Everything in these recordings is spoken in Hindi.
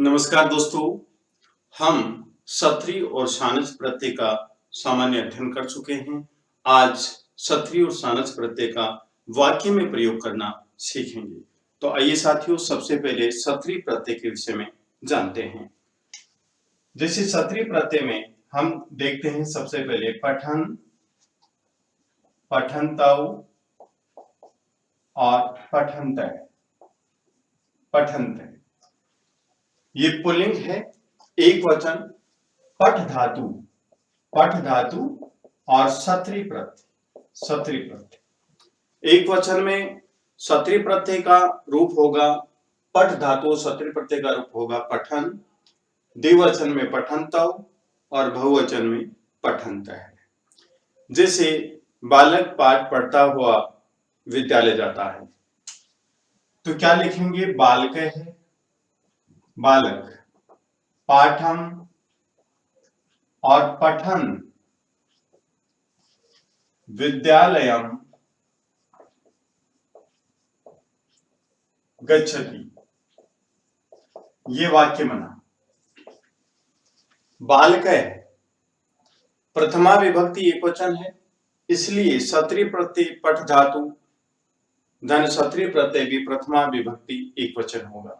नमस्कार दोस्तों, हम सत्री और सानस प्रत्यय का सामान्य अध्ययन कर चुके हैं। आज सत्री और सानस प्रत्यय का वाक्य में प्रयोग करना सीखेंगे। तो आइए साथियों, सबसे पहले सत्री प्रत्यय के विषय में जानते हैं। जैसे सत्री प्रत्यय में हम देखते हैं सबसे पहले पठन, पठनतौ और पठनतय। पठनतय ये पुल्लिंग है, एक वचन, पठ धातु, पठ धातु और सत्री प्रत्यय, सत्री प्रत्यय। एक वचन में सत्री प्रत्यय का रूप होगा पठ धातु, सत्री प्रत्यय का रूप होगा पठन, द्विवचन में पठनतौ और बहुवचन में पठनतः। जैसे बालक पाठ पढ़ता हुआ विद्यालय जाता है, तो क्या लिखेंगे? बालक है, बालक, पाठम और पठन विद्यालयम गच्छति। ये वाक्य बना। बालक है, प्रथमा विभक्ति एकवचन है, इसलिए सत्री प्रत्यय पठ धातु धन सत्री प्रत्यय भी प्रथमा विभक्ति एकवचन होगा।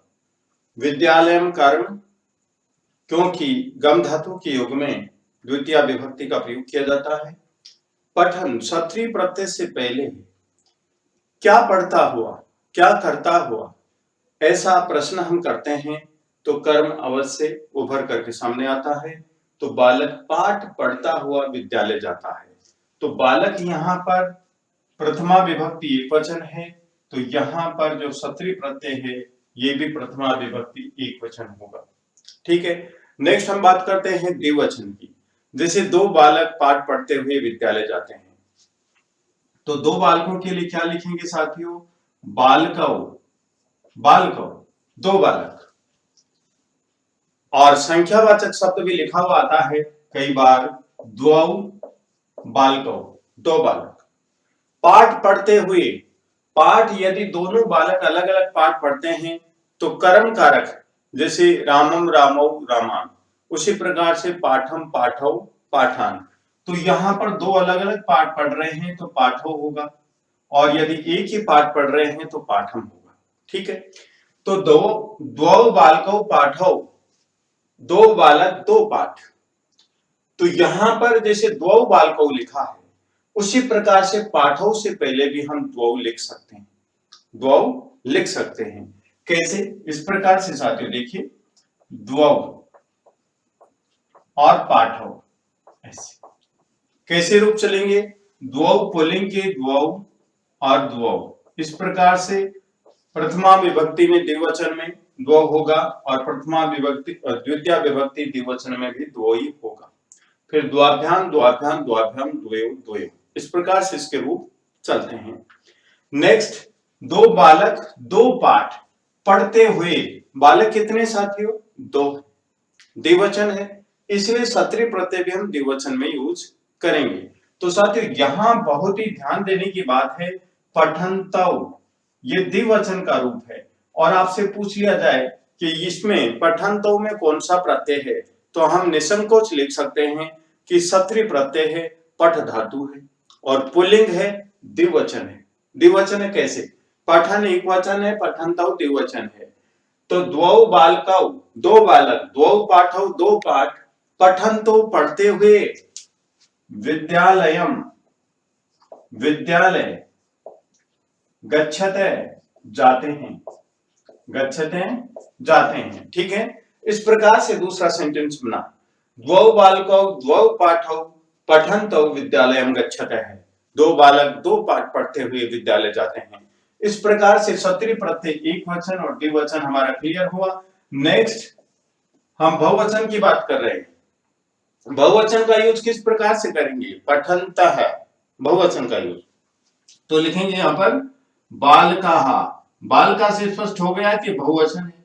विद्यालयम कर्म, क्योंकि गम धातु के युग में द्वितीय विभक्ति का प्रयोग किया जाता है। पठन सत्री प्रत्यय से पहले क्या पढ़ता हुआ, क्या करता हुआ, ऐसा प्रश्न हम करते हैं तो कर्म अवश्य उभर करके सामने आता है। तो बालक पाठ पढ़ता हुआ विद्यालय जाता है। तो बालक यहाँ पर प्रथमा विभक्ति एकवचन है, तो यहाँ पर जो सत्री प्रत्यय है ये भी प्रथमा विभक्ति एकवचन होगा। ठीक है, नेक्स्ट हम बात करते हैं द्विवचन की। जैसे दो बालक पाठ पढ़ते हुए विद्यालय जाते हैं, तो दो बालकों के लिए क्या लिखेंगे साथियों? बालकौ, बालकौ, दो बालक। और संख्यावाचक शब्द भी लिखा हुआ आता है कई बार, द्वौ बालकौ, दो बालक। पाठ पढ़ते हुए, पाठ यदि दोनों बालक अलग अलग पाठ पढ़ते हैं तो कर्म कारक, जैसे रामम रामौ रामान, उसी प्रकार से पाठम पाठौ पाठान। तो यहाँ पर दो अलग अलग पाठ पढ़ रहे हैं तो पाठौ होगा, और यदि एक ही पाठ पढ़ रहे हैं तो पाठम होगा। ठीक है, तो द्वौ बालकौ पाठौ, दो बालक दो पाठ। तो यहां पर जैसे द्वौ बालकौ लिखा है, उसी प्रकार से पाठौ से पहले भी हम द्वौ लिख सकते हैं, द्वौ लिख सकते हैं। कैसे? इस प्रकार से साथियों देखिए, द्वौ और पाठौ, ऐसे कैसे रूप चलेंगे? द्वौ पुल्लिंग के द्वौ और द्वौ, इस प्रकार से प्रथमा विभक्ति में द्विवचन में द्वौ होगा और प्रथमा विभक्ति द्वितीय विभक्ति द्विवचन में भी द्वौ ही होगा। फिर द्वाभ्याम द्वाभ्याम द्वाभ्याम द्वयोः द्वयोः, इस प्रकार से इसके रूप चलते हैं। नेक्स्ट, दो बालक दो पाठ पढ़ते हुए, बालक कितने साथियों? दो, द्विवचन है, इसलिए सत्री प्रत्यय भी हम द्विवचन में यूज करेंगे। तो साथियों यहां बहुत ही ध्यान देने की बात है, पठनतौ ये द्विवचन का रूप है, और आपसे पूछ लिया जाए कि इसमें पठनतौ में कौन सा प्रत्यय है, तो हम निसंकोच लिख सकते हैं कि सत्री प्रत्यय है, पठ धातु है, और पुल्लिंग है, द्विवचन है। द्विवचन है कैसे? पठन एक वचन है, पठनतौ द्विवचन है। तो द्वौ बालकौ, दो बालक, द्वौ पाठौ दो पाठ, पठनतौ पढ़ते हुए, विद्यालयम विद्यालय, गच्छते जाते हैं, गच्छते जाते हैं। ठीक है, इस प्रकार से दूसरा सेंटेंस बना, द्वौ बालकौ द्वौ पाठौ पठन्तौ विद्यालयम गच्छतः, दो बालक दो पाठ पढ़ते हुए विद्यालय जाते हैं। इस प्रकार से सत्री प्रत्यय एक वचन और द्विवचन हमारा क्लियर हुआ। नेक्स्ट हम बहुवचन की बात कर रहे हैं। बहुवचन का यूज किस प्रकार से करेंगे? पठन्तः, बहुवचन का यूज तो लिखेंगे यहां पर बालकाः। बालका से स्पष्ट हो गया कि बहुवचन है,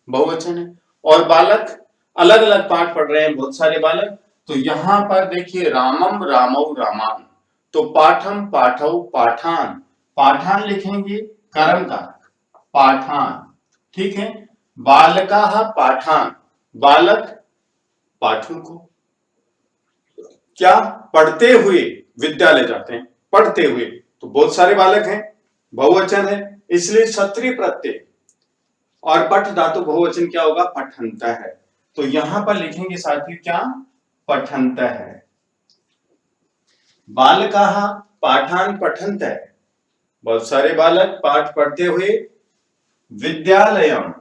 बहुवचन है, और बालक अलग अलग पाठ पढ़ रहे हैं, बहुत सारे बालक। तो यहां पर देखिए रामम रामौ रामान, तो पाठम पाठौ पाठान, पाठान लिखेंगे कर्म कारक, पाठान। ठीक है, बालकाः पाठान, बालक पाठों को क्या पढ़ते हुए विद्यालय जाते हैं, पढ़ते हुए, तो बहुत सारे बालक हैं, बहुवचन है, इसलिए क्षत्रिय प्रत्यय और पठ धातु बहुवचन क्या होगा, पठंत है। तो यहां पर लिखेंगे साथियों क्या, पठंत है। बालकाः पाठान पठंत है, बहुत सारे बालक पाठ पढ़ते हुए विद्यालयम,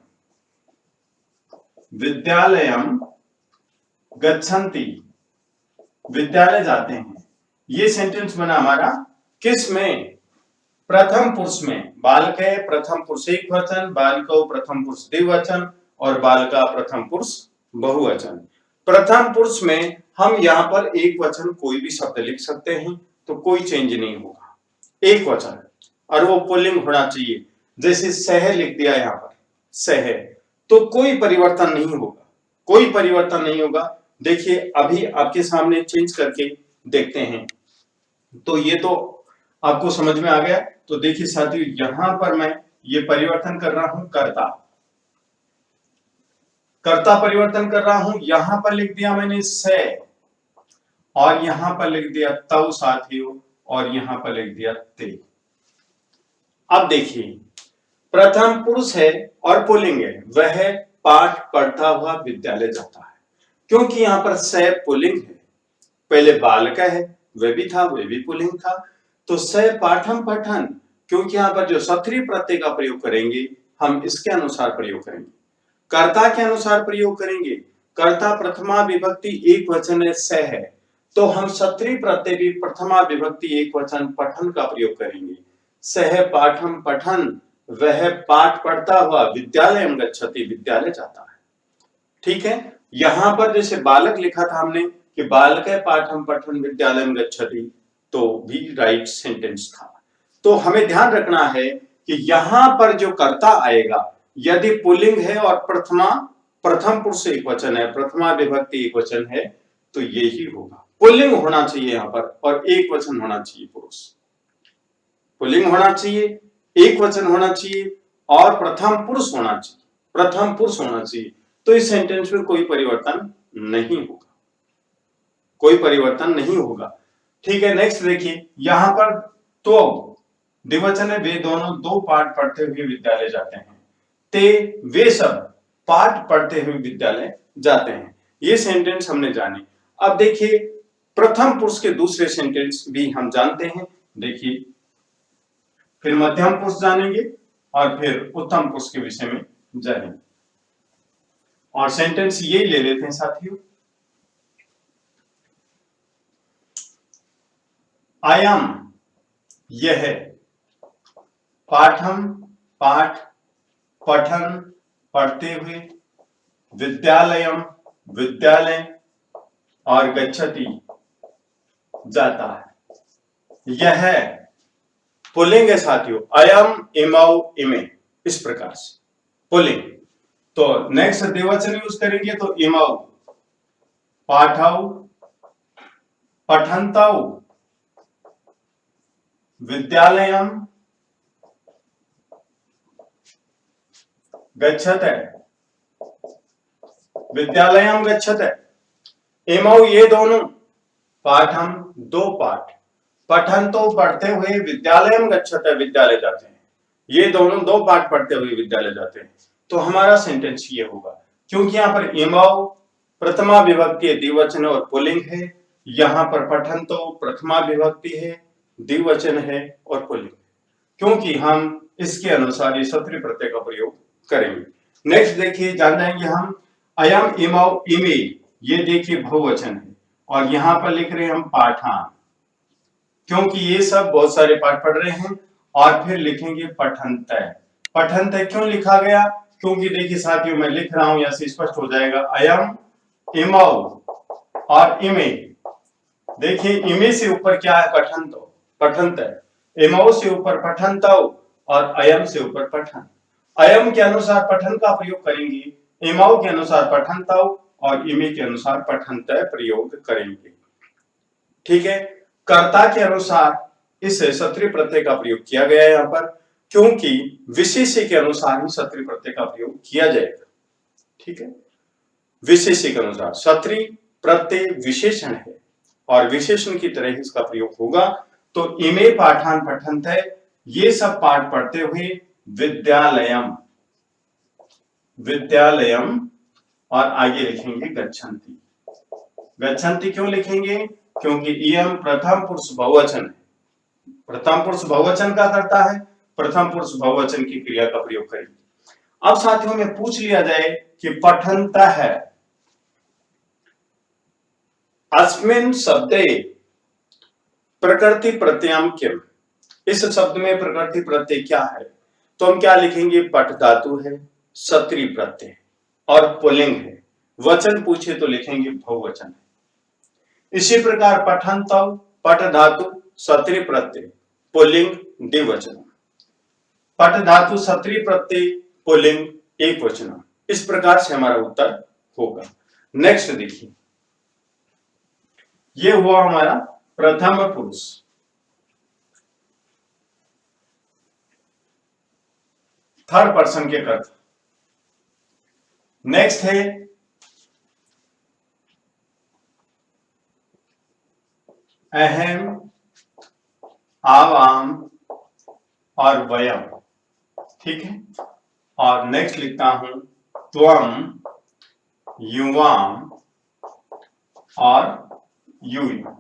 विद्यालयम गच्छन्ति, विद्यालय जाते हैं। ये सेंटेंस बना हमारा किस में, प्रथम पुरुष में। बालक है प्रथम पुरुष एक वचन, बालिका प्रथम पुरुष द्विवचन और बालिका प्रथम पुरुष बहुवचन। प्रथम पुरुष में हम यहाँ पर एक वचन कोई भी शब्द लिख सकते हैं, तो कोई चेंज नहीं होगा, एक वचन, और वो पुल्लिंग होना चाहिए। जैसे सह लिख दिया यहाँ पर, सह, तो कोई परिवर्तन नहीं होगा, कोई परिवर्तन नहीं होगा। देखिए अभी आपके सामने चेंज करके देखते हैं, तो ये तो आपको समझ में आ गया। तो देखिए साथियों यहां पर मैं ये परिवर्तन कर रहा हूं, कर्ता, कर्ता परिवर्तन कर रहा हूं। यहां पर लिख दिया मैंने से, और यहां पर लिख दिया तव साथियों, और यहां पर लिख दिया ते। अब देखिए प्रथम पुरुष है और पुल्लिंग है, वह पाठ पढ़ता हुआ विद्यालय जाता है, क्योंकि यहां पर से पुल्लिंग है। पहले बालक है, वह भी था, वह भी पुल्लिंग था, तो स पाठम पठन, क्योंकि यहां पर जो क्षत्रिय प्रत्यय का प्रयोग करेंगे हम इसके अनुसार प्रयोग करेंगे, कर्ता के अनुसार प्रयोग करेंगे। कर्ता प्रथमा विभक्ति एक वचन है स है, तो हम क्षत्रिय प्रत्यय भी प्रथमा विभक्ति एक वचन पठन का प्रयोग करेंगे। सह पाठम पठन, वह पाठ पढ़ता हुआ विद्यालय गच्छति, विद्यालय जाता है। ठीक है, यहां पर जैसे बालक लिखा था हमने कि बालक पाठम पठन विद्यालय गच्छति, तो भी राइट सेंटेंस था। तो हमें ध्यान रखना है कि यहां पर जो कर्ता आएगा, यदि पुल्लिंग है और प्रथम पुरुष एक वचन है, प्रथमा विभक्ति एक वचन है, तो यही होगा। पुल्लिंग होना चाहिए यहां पर, और एक वचन होना चाहिए, पुरुष पुल्लिंग होना चाहिए, एक वचन होना चाहिए, और प्रथम पुरुष होना चाहिए, प्रथम पुरुष होना चाहिए। तो इस सेंटेंस में कोई परिवर्तन नहीं होगा, कोई परिवर्तन नहीं होगा। ठीक है, नेक्स्ट देखिए यहां पर तो द्विवचन है, वे दोनों दो पाठ पढ़ते हुए विद्यालय जाते हैं, ते वे सब पाठ पढ़ते हुए विद्यालय जाते हैं। ये सेंटेंस हमने जाने। अब देखिए प्रथम पुरुष के दूसरे सेंटेंस भी हम जानते हैं, देखिए फिर मध्यम पुरुष जानेंगे और फिर उत्तम पुरुष के विषय में जानेंगे। और सेंटेंस यही ले लेते हैं साथियों, अयम यह, पाठम पाठ, पठन पढ़ते हुए, विद्यालयम विद्यालय, और गच्छति जाता है। यह पुल्लिंग है साथियों, अयम इमौ इमे, इस प्रकार से पुल्लिंग। तो नेक्स्ट द्विवचन यूज करेंगे, तो इमौ पाठौ पठन्तौ विद्यालयम गच्छते, विद्यालयम गच्छते। इमौ ये दोनों, पाठम दो पाठ, पठन तो पढ़ते हुए, विद्यालयम गच्छते विद्यालय जाते हैं, ये दोनों दो पाठ पढ़ते हुए विद्यालय जाते हैं। तो हमारा सेंटेंस ये होगा, क्योंकि यहाँ पर इमौ प्रथमा विभक्ति द्विवचन और पुल्लिंग है, यहाँ पर पठन तो प्रथमा विभक्ति है, द्विवचन है और पुल्लिंग, क्योंकि हम इसके अनुसार ये क्षत्रिय प्रत्यय का प्रयोग करेंगे। नेक्स्ट देखिए जान जाएंगे हम, अयम इमौ इमे, ये देखिए बहुवचन है, और यहां पर लिख रहे हैं हम पाठान, क्योंकि ये सब बहुत सारे पाठ पढ़ रहे हैं। और फिर लिखेंगे पठन्तै, पठन्तै क्यों लिखा गया, क्योंकि देखिए साथियों मैं लिख रहा हूं, यहां से स्पष्ट हो जाएगा, अयम इमौ और इमे, देखिए इमे से ऊपर क्या है, पठन्तो, पठन्तै, इमौ से ऊपर पठन्तौ, और अयम से ऊपर पठन। अयम के अनुसार पठन का प्रयोग करेंगे, इमौ के अनुसार पठन्तौ, और इमे के अनुसार पठन्तै प्रयोग करेंगे। ठीक है, कर्ता के अनुसार इस क्षत्रिय प्रत्यय का प्रयोग किया गया है यहाँ पर। क्योंकि विशेष्य के अनुसार ही सत्री प्रत्यय का प्रयोग किया जाएगा। ठीक है, विशेष्य के अनुसार सत्री प्रत्यय विशेषण है और विशेषण की तरह ही इसका प्रयोग होगा। तो इमे पाठान पठन्ते, ये सब पाठ पढ़ते हुए विद्यालयम, विद्यालयम और आगे लिखेंगे गच्छन्ति। गच्छन्ति क्यों लिखेंगे? क्योंकि इयम प्रथम पुरुष बहुवचन है। प्रथम पुरुष बहुवचन का करता है, प्रथम पुरुष बहुवचन की क्रिया का प्रयोग करेंगे। अब साथियों में पूछ लिया जाए कि पठन्ता है, अस्मिन् शब्दे प्रकृति प्रत्ययम किम, इस शब्द में प्रकृति प्रत्यय क्या है? तो हम क्या लिखेंगे? पठ धातु है, सत्री प्रत्यय और पुल्लिंग है। वचन पूछे तो लिखेंगे बहुवचन है। इसी प्रकार पठन्तौ, पठ धातु सत्री प्रत्यय पुल्लिंग द्विवचन, पठ धातु सत्री प्रत्यय पुल्लिंग एक वचन। इस प्रकार से हमारा उत्तर होगा। नेक्स्ट देखिए, ये हुआ हमारा प्रथम पुरुष। थर्ड पर्सन के कर्ता। नेक्स्ट है अहम, आवाम और वयम। ठीक है, और नेक्स्ट लिखता हूं त्वम, युवाम और यूयम।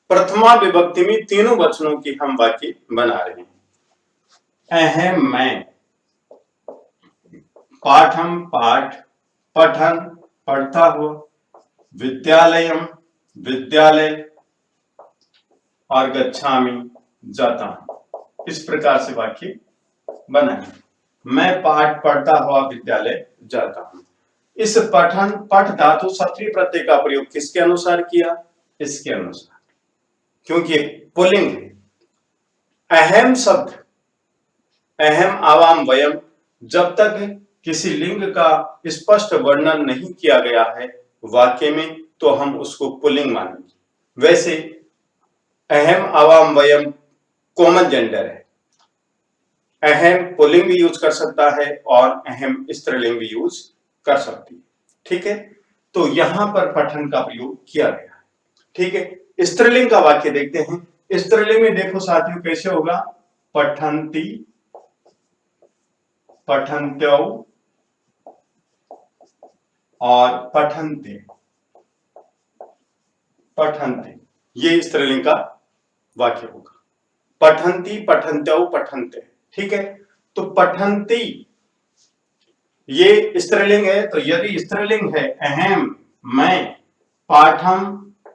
प्रथमा विभक्ति में तीनों वचनों की हम वाक्य बना रहे हैं। अहम मैं, पाठम पाठ, पठन पढ़ता हुआ, विद्यालयम विद्यालय और गच्छामि जाता हूं। इस प्रकार से वाक्य बनाए। मैं पाठ पढ़ता हुआ विद्यालय जाता हूं। इस पठन पठ धातु सत्री प्रत्यय का प्रयोग किसके अनुसार किया? इसके अनुसार, क्योंकि पुल्लिंग है। अहम शब्द, अहम आवाम वयम, जब तक किसी लिंग का स्पष्ट वर्णन नहीं किया गया है वाक्य में तो हम उसको पुल्लिंग मानेंगे। वैसे अहम आवाम वयम कॉमन जेंडर है, अहम पुल्लिंग भी यूज कर सकता है और अहम स्त्रीलिंग भी यूज कर सकती है। ठीक है, तो यहां पर पठन का प्रयोग किया गया है। ठीक है, स्त्रीलिंग का वाक्य देखते हैं। स्त्रीलिंग में देखो साथियों कैसे होगा? पठन्ति, पठन्त्यौ और पठन्ते, पठन्ते, ये स्त्रीलिंग का वाक्य होगा। पठन्ति, पठन्त्यौ, पठन्ते। ठीक है, तो पठन्ति ये स्त्रीलिंग है, तो यदि स्त्रीलिंग है अहम मैं, पाठम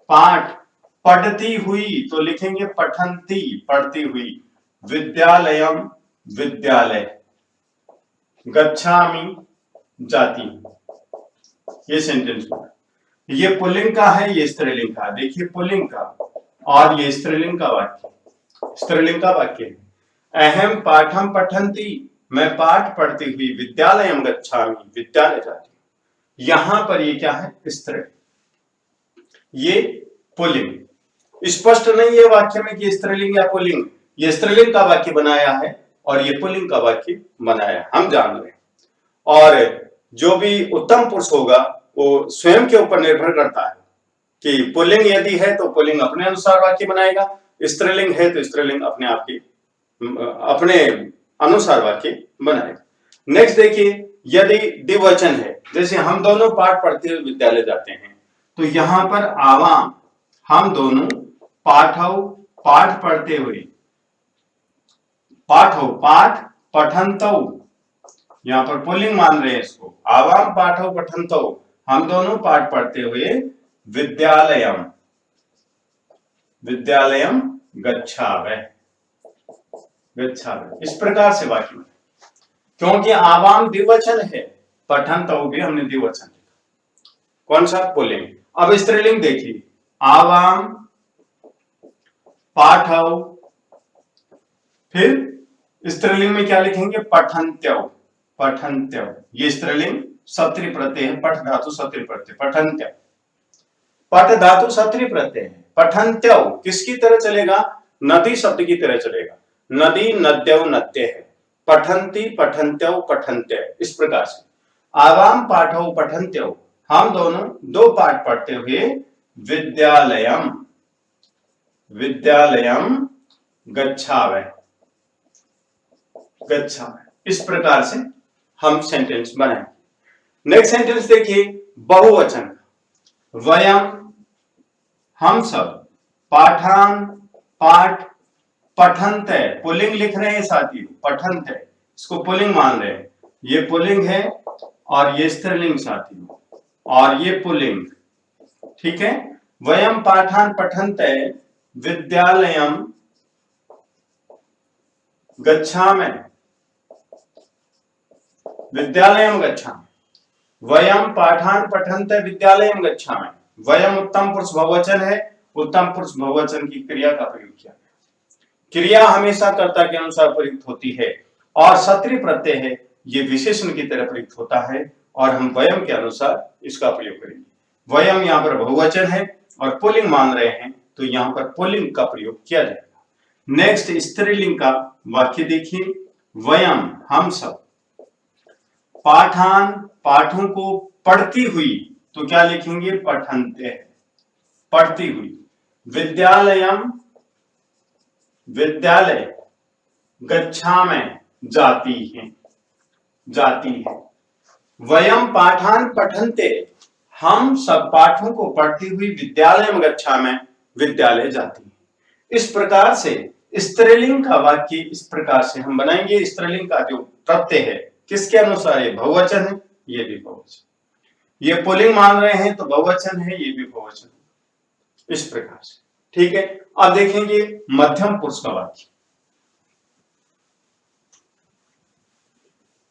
पाठ, पढ़ती हुई तो लिखेंगे पठन्ति पढ़ती हुई, विद्यालयम विद्यालय, गच्छामि जाती हूं। ये सेंटेंस हुआ। ये पुल्लिंग का है, ये स्त्रीलिंग का। देखिए पुल्लिंग का और ये स्त्रीलिंग का वाक्य, स्त्रीलिंग का वाक्य है। अहम पाठम पठन्ति, मैं पाठ पढ़ती हुई, विद्यालयम गच्छामि विद्यालय जाती हूं। यहां पर ये क्या है? स्त्री, ये पुल्लिंग। स्पष्ट नहीं है वाक्य में कि स्त्रीलिंग या पुल्लिंग। ये स्त्रीलिंग का वाक्य बनाया है और ये पुल्लिंग का वाक्य बनाया है, हम जान रहे हैं। और जो भी उत्तम पुरुष होगा वो स्वयं के ऊपर निर्भर करता है कि पुल्लिंग यदि है तो पुल्लिंग अपने अनुसार वाक्य बनाएगा, स्त्रीलिंग है तो स्त्रीलिंग अपने आप की अपने अनुसार वाक्य बनाएगा। नेक्स्ट देखिए, यदि द्विवचन है, जैसे हम दोनों पाठ पढ़ते हुए विद्यालय जाते हैं, तो यहां पर आवाम, हम दोनों पाठौ पाठ पढ़ते हुए, पाठौ पाठ, पठन्तौ, यहां पर पुल्लिंग मान रहे हैं इसको, आवाम पाठौ पठन्तौ, हम दोनों पाठ पढ़ते हुए विद्यालयम, विद्यालयम गच्छावः, गच्छावः। इस प्रकार से वाक्य में, क्योंकि आवाम द्विवचन है, पठन्तौ भी हमने द्विवचन लिखा, कौन सा? पुल्लिंग। अब स्त्रीलिंग देखिए, आवाम पाठौ, फिर स्त्रीलिंग में क्या लिखेंगे? पठन्त्यौ, पठन्त्यौ, ये स्त्रीलिंग सत्री प्रत्यय है, पठ धातु सत्री प्रत्यय, पठन्त्यौ, पठ धातु सत्री प्रत्यय है। पठन्त्यौ किसकी तरह चलेगा? नदी शब्द की तरह चलेगा। नदी नद्यौ नद्य है, पठन्ति पठन्त्यौ पठन्त्य, इस प्रकार से। आवाम पाठौ पठन्त्यौ, हम दोनों दो पाठ पढ़ते हुए विद्यालयम विद्यालयम गच्छावै गच्छावै, इस प्रकार से हम सेंटेंस बनाएंगे। नेक्स्ट सेंटेंस देखिए, बहुवचन। वयम, हम सब, पाठान, पाठ, पठन्ते, पुल्लिंग लिख रहे हैं साथियों, पठन्ते, इसको पुल्लिंग मान रहे हैं, ये पुल्लिंग है और ये स्त्रीलिंग साथियों, और ये पुल्लिंग, ठीक है। वयम पाठान पठन्ते विद्यालयम गच्छामि विद्यालयम गच्छामि। वयम पाठान पठन्ते विद्यालयम गच्छामि। वयम उत्तम पुरुष बहुवचन है, उत्तम पुरुष बहुवचन की क्रिया का प्रयोग किया गया। क्रिया हमेशा कर्ता के अनुसार प्रयुक्त होती है और सत्रि प्रत्यय है, ये विशेषण की तरह प्रयुक्त होता है और हम वयम के अनुसार इसका प्रयोग करेंगे। वयम यहाँ पर बहुवचन है और पुल्लिंग मान रहे हैं, तो यहाँ पर पुल्लिंग का प्रयोग किया जाएगा। नेक्स्ट स्त्रीलिंग का वाक्य देखिए, वयम, हम सब, पाठान, पाठों को पढ़ती हुई, तो क्या लिखेंगे, पठन्ते, पढ़ती हुई। विद्यालयम, विद्यालय, गच्छामि, जाती है, जाती है। वयम पाठान पठन्ते, हम सब पाठों को पढ़ती हुई विद्यालयम गच्छामि, विद्यालय जाती है। इस प्रकार से स्त्रीलिंग का वाक्य इस प्रकार से हम बनाएंगे। स्त्रीलिंग का जो प्रत्यय है किसके अनुसार, ये बहुवचन है, ये भी बहुवचन, ये पुल्लिंग मान रहे हैं तो बहुवचन है, ये भी बहुवचन, इस प्रकार से, ठीक है। अब देखेंगे मध्यम पुरुष का वाक्य।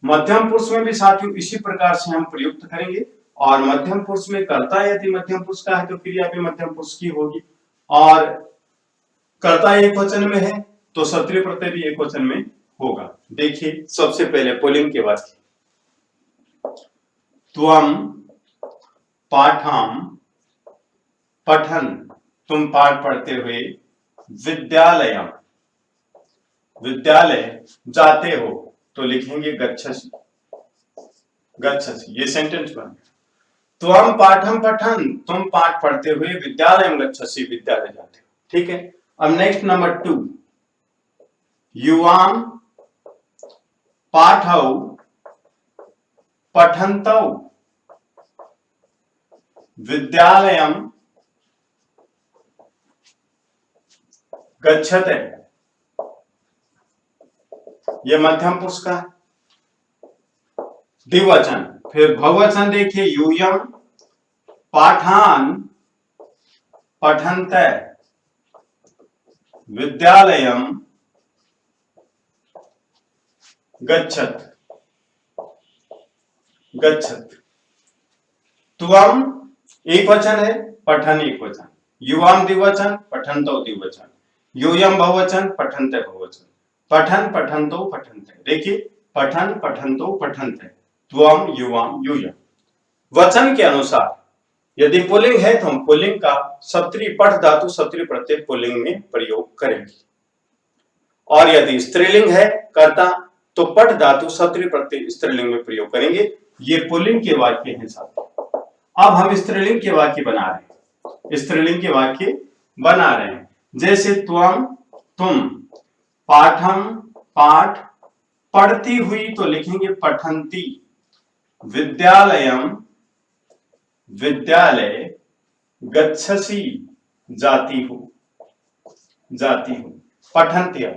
मध्यम पुरुष में भी साथियों इसी प्रकार से हम प्रयुक्त करेंगे, और मध्यम पुरुष में कर्ता यदि मध्यम पुरुष का है तो क्रिया भी मध्यम पुरुष की होगी, और कर्ता एक वचन में है तो सत्रीय प्रत्यय भी एक वचन में होगा। देखिए सबसे पहले पुल्लिंग के वाक्य, त्वम पाठम पठन, तुम पाठ पढ़ते हुए, विद्यालयम, विद्यालय जाते हो, तो लिखेंगे गच्छसि, गच्छसि, ये सेंटेंस बन गया। त्वम पाठम पठन, तुम पाठ पढ़ते हुए विद्यालयम गच्छसि, विद्यालय जाते हो, ठीक है। अब नेक्स्ट नंबर 2, युवाम पाठौ पठन्तौ विद्यालयम गच्छते, ये मध्यम पुरुष का द्विवचन। फिर बहुवचन देखिए, यूयम पाठान पठन्ते विद्यालयम गच्छत, गच्छत। त्वम एक वचन है, पठन एक वचन, युवाम द्विवचन, पठन्तौ द्विवचन, यूयम बहुवचन, पठन्ते बहुवचन, पठन पठन्तौ पठन्ते। देखिए पठन पठन्तौ पठन्ते, त्वम युवाम यूयम। वचन के अनुसार यदि पुल्लिंग है तो हम पुल्लिंग का सप्तरी पठ धातु सप्तरी प्रत्यय पुल्लिंग में प्रयोग करेंगे, और यदि स्त्रीलिंग है कर्ता तो पठ धातु सप्तरी प्रत्यय स्त्रीलिंग में प्रयोग करेंगे। ये पुल्लिंग के वाक्य हैं साथ। अब हम स्त्रीलिंग के वाक्य बना रहे हैं, स्त्रीलिंग के वाक्य बना रहे हैं, जैसे त्वम, तुम, पाठम, पाठ, पढ़ती हुई, तो लिखेंगे पठन्ति, विद्यालयम, विद्यालय, गच्छसि, जाती हूं, जाती हूं, पठन्त्य।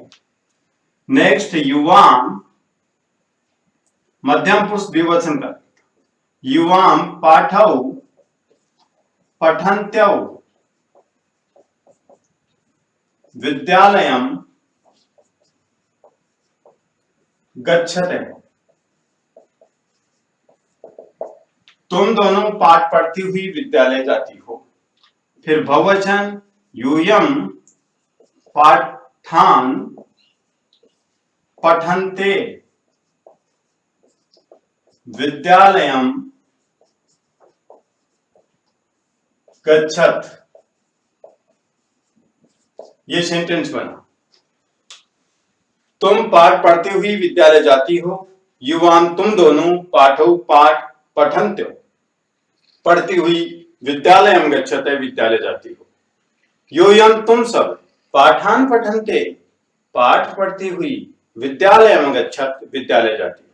नेक्स्ट युवाम, मध्यम पुरुष द्विवचन का, युवाम पाठौ पठन्त्यौ विद्यालयम गच्छते, तुम दोनों पाठ पढ़ती हुई विद्यालय जाती हो। फिर बहुवचन, यूयम पाठान पठन्ते विद्यालयम गच्छत, ये सेंटेंस बना। तुम पाठ पढ़ती हुई विद्यालय जाती हो, युवान तुम दोनों पाठौ पाठ पठन्त्यो, पढ़ती हुई विद्यालयं गच्छते, विद्यालय जाती हो। यूयं तुम सब पाठान पठन्ते, पाठ पढ़ती हुई विद्यालयं गच्छत, विद्यालय जाती हो।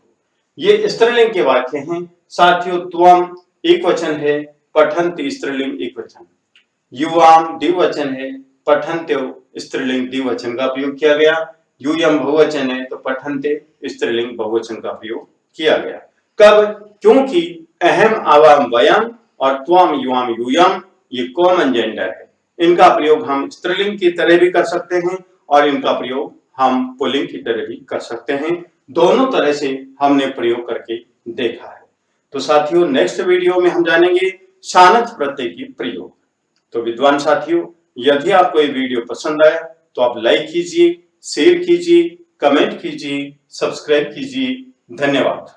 ये स्त्रीलिंग के वाक्य हैं साथियों। त्वम एक वचन है, पठन्ति स्त्रीलिंग एक वचन, युवाम द्विवचन है, पठन्त्यो स्त्रीलिंग द्विवचन का प्रयोग किया गया, यूयम बहुवचन है तो पठन्ते स्त्रीलिंग बहुवचन का प्रयोग किया गया। कब? क्योंकि अहम आवाम वयम और त्वम युवाम यूयम ये कॉमन जेंडर है। इनका प्रयोग हम स्त्रीलिंग की तरह भी कर सकते हैं और इनका प्रयोग हम पुल्लिंग की तरह भी कर सकते हैं। दोनों तरह से हमने प्रयोग करके देखा है। तो साथियों, नेक्स्ट वीडियो में हम जानेंगे शानच प्रत्यय की प्रयोग। तो विद्वान साथियों, यदि आपको ये वीडियो पसंद आया तो आप लाइक कीजिए, शेयर कीजिए, कमेंट कीजिए, सब्सक्राइब कीजिए। धन्यवाद।